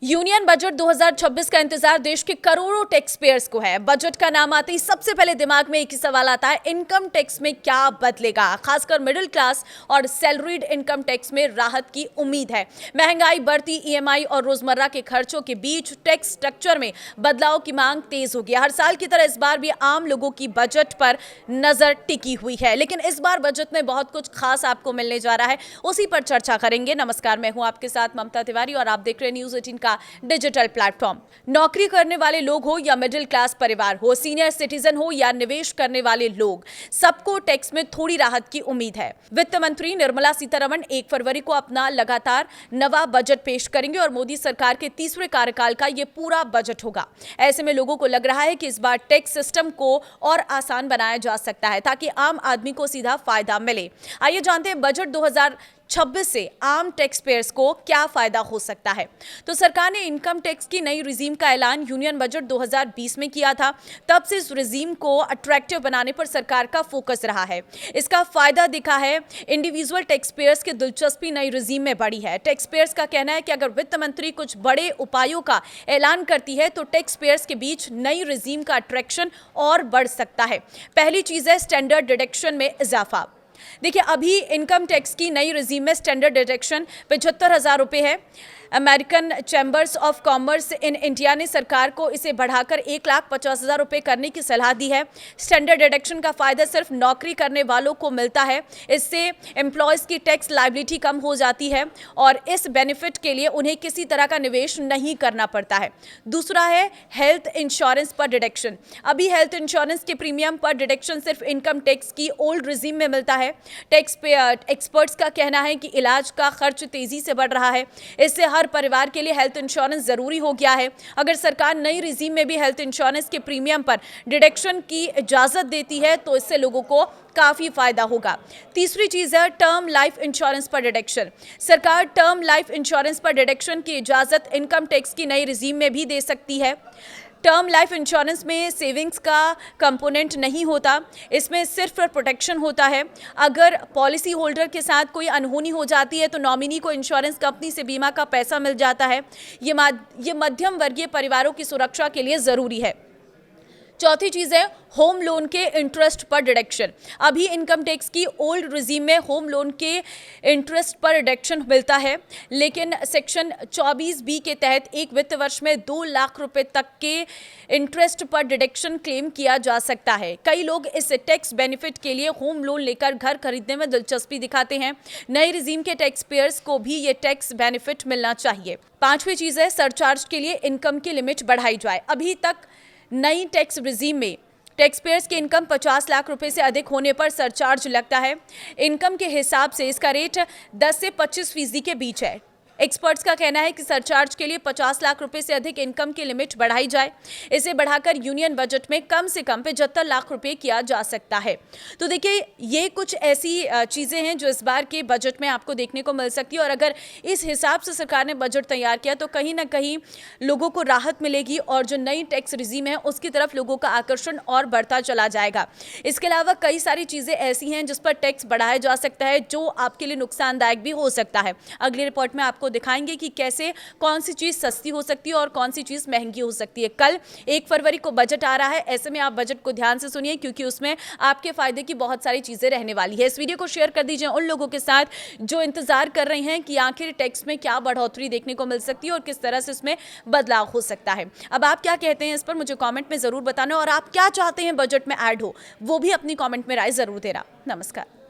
Union budget 2026 का इंतजार देश के करोड़ों टैक्स पेयर्स को है। बजट का नाम आते ही सबसे पहले दिमाग में एक ही सवाल आता है, इनकम टैक्स में क्या बदलेगा। खासकर मिडिल क्लास और सैलरीड इनकम टैक्स में राहत की उम्मीद है। महंगाई बढ़ती ईएमआई और रोजमर्रा के खर्चों के बीच टैक्स स्ट्रक्चर में बदलाव की मांग तेज होगी। हर साल की तरह इस बार भी आम लोगों की बजट पर नजर टिकी हुई है, लेकिन इस बार बजट में बहुत कुछ खास आपको मिलने जा रहा है, उसी पर चर्चा करेंगे। नमस्कार, मैं हूं आपके साथ ममता तिवारी और आप देख रहे हैं न्यूज 18 का डिजिटल प्लेटफॉर्म। नौकरी करने वाले लोग हो या मिडिल क्लास परिवार हो, सीनियर सिटीजन हो या निवेश करने वाले लोग, सबको टैक्स में थोड़ी राहत की उम्मीद है। वित्त मंत्री निर्मला सीतारमण 1 फरवरी को अपना लगातार नवा बजट पेश करेंगे और मोदी सरकार के तीसरे कार्यकाल का यह पूरा बजट होगा। ऐसे में लोगों को लग रहा है कि इस बार टैक्स सिस्टम को और आसान बनाया जा सकता है ताकि आम आदमी को सीधा फायदा मिले। आइए जानते हैं बजट 2026 से आम टैक्स पेयर्स को क्या फायदा हो सकता है। तो सरकार ने इनकम टैक्स की नई रिजीम का ऐलान यूनियन बजट 2020 में किया था। तब से इस रिजीम को अट्रैक्टिव बनाने पर सरकार का फोकस रहा है। इसका फायदा दिखा है। इंडिविजुअल टैक्स पेयर्स की दिलचस्पी नई रिजीम में बढ़ी है। टैक्स पेयर्स का कहना है कि अगर वित्त मंत्री कुछ बड़े उपायों का ऐलान करती है तो टैक्स पेयर्स के बीच नई रिजीम का अट्रैक्शन और बढ़ सकता है। पहली चीज है स्टैंडर्ड डिडक्शन में इजाफा। देखिए, अभी इनकम टैक्स की नई रिजीम में स्टैंडर्ड डिडक्शन 75,000 रुपये है। American chambers of commerce in India ने सरकार को इसे बढ़ाकर 1,50,000 रुपये करने की सलाह दी है। स्टैंडर्ड डिडक्शन का फायदा सिर्फ नौकरी करने वालों को मिलता है। इससे एम्प्लॉयज़ की टैक्स लायबिलिटी कम हो जाती है और इस बेनिफिट के लिए उन्हें किसी तरह का निवेश नहीं करना पड़ता है। दूसरा है हेल्थ इंश्योरेंस पर डिडक्शन। अभी हेल्थ इंश्योरेंस के प्रीमियम पर डिडक्शन सिर्फ इनकम टैक्स की ओल्ड रिजीम में मिलता है। टैक्स एक्सपर्ट्स का कहना है कि इलाज का खर्च तेजी से बढ़ रहा है। इससे हर परिवार के लिए हेल्थ इंश्योरेंस जरूरी हो गया है। अगर सरकार नई रिजीम में भी हेल्थ इंश्योरेंस के प्रीमियम पर डिडक्शन की इजाजत देती है तो इससे लोगों को काफी फायदा होगा। तीसरी चीज है टर्म लाइफ इंश्योरेंस पर डिडक्शन। सरकार टर्म लाइफ इंश्योरेंस पर डिडक्शन की इजाजत इनकम टैक्स की नई रिजीम में भी दे सकती है। टर्म लाइफ इंश्योरेंस में सेविंग्स का कंपोनेंट नहीं होता, इसमें सिर्फ प्रोटेक्शन होता है। अगर पॉलिसी होल्डर के साथ कोई अनहोनी हो जाती है तो नॉमिनी को इंश्योरेंस कंपनी से बीमा का पैसा मिल जाता है। ये मध्यम वर्गीय परिवारों की सुरक्षा के लिए ज़रूरी है। चौथी चीज़ है होम लोन के इंटरेस्ट पर डिडक्शन। अभी इनकम टैक्स की ओल्ड रिजीम में होम लोन के इंटरेस्ट पर डिडक्शन मिलता है, लेकिन सेक्शन 24B के तहत एक वित्त वर्ष में 2 लाख रुपए तक के इंटरेस्ट पर डिडक्शन क्लेम किया जा सकता है। कई लोग इस टैक्स बेनिफिट के लिए होम लोन लेकर घर खरीदने में दिलचस्पी दिखाते हैं। नई रिजीम के टैक्स पेयर्स को भी ये टैक्स बेनिफिट मिलना चाहिए। पांचवी चीज़ है सरचार्ज के लिए इनकम की लिमिट बढ़ाई जाए। अभी तक नई टैक्स रिजीम में टैक्स पेयर्स की इनकम 50 लाख रुपए से अधिक होने पर सरचार्ज लगता है। इनकम के हिसाब से इसका रेट 10 से 25% के बीच है। एक्सपर्ट्स का कहना है कि सरचार्ज के लिए 50 लाख रुपए से अधिक इनकम की लिमिट बढ़ाई जाए। इसे बढ़ाकर यूनियन बजट में कम से कम 75 लाख रुपए किया जा सकता है। तो देखिए, ये कुछ ऐसी चीज़ें हैं जो इस बार के बजट में आपको देखने को मिल सकती है और अगर इस हिसाब से सरकार ने बजट तैयार किया तो कहीं ना कहीं लोगों को राहत मिलेगी और जो नई टैक्स रिजीम है उसकी तरफ लोगों का आकर्षण और बढ़ता चला जाएगा। इसके अलावा कई सारी चीज़ें ऐसी हैं जिस पर टैक्स बढ़ाया जा सकता है जो आपके लिए नुकसानदायक भी हो सकता है। अगली रिपोर्ट में आपको दिखाएंगे कि कैसे कौन सी चीज सस्ती हो सकती है और कौन सी चीज महंगी हो सकती है। कल 1 फरवरी को बजट आ रहा है, ऐसे में आप बजट को ध्यान से सुनिए क्योंकि उसमें आपके फायदे की बहुत सारी चीजें रहने वाली है। इस वीडियो को शेयर कर दीजिए उन लोगों के साथ जो इंतजार कर रहे हैं कि आखिर टैक्स में क्या बढ़ोतरी देखने को मिल सकती है और किस तरह से इसमें बदलाव हो सकता है। अब आप क्या कहते हैं इस पर मुझे कॉमेंट में जरूर बताना और आप क्या चाहते हैं बजट में ऐड हो वो भी अपनी कॉमेंट में राय जरूर देना। नमस्कार।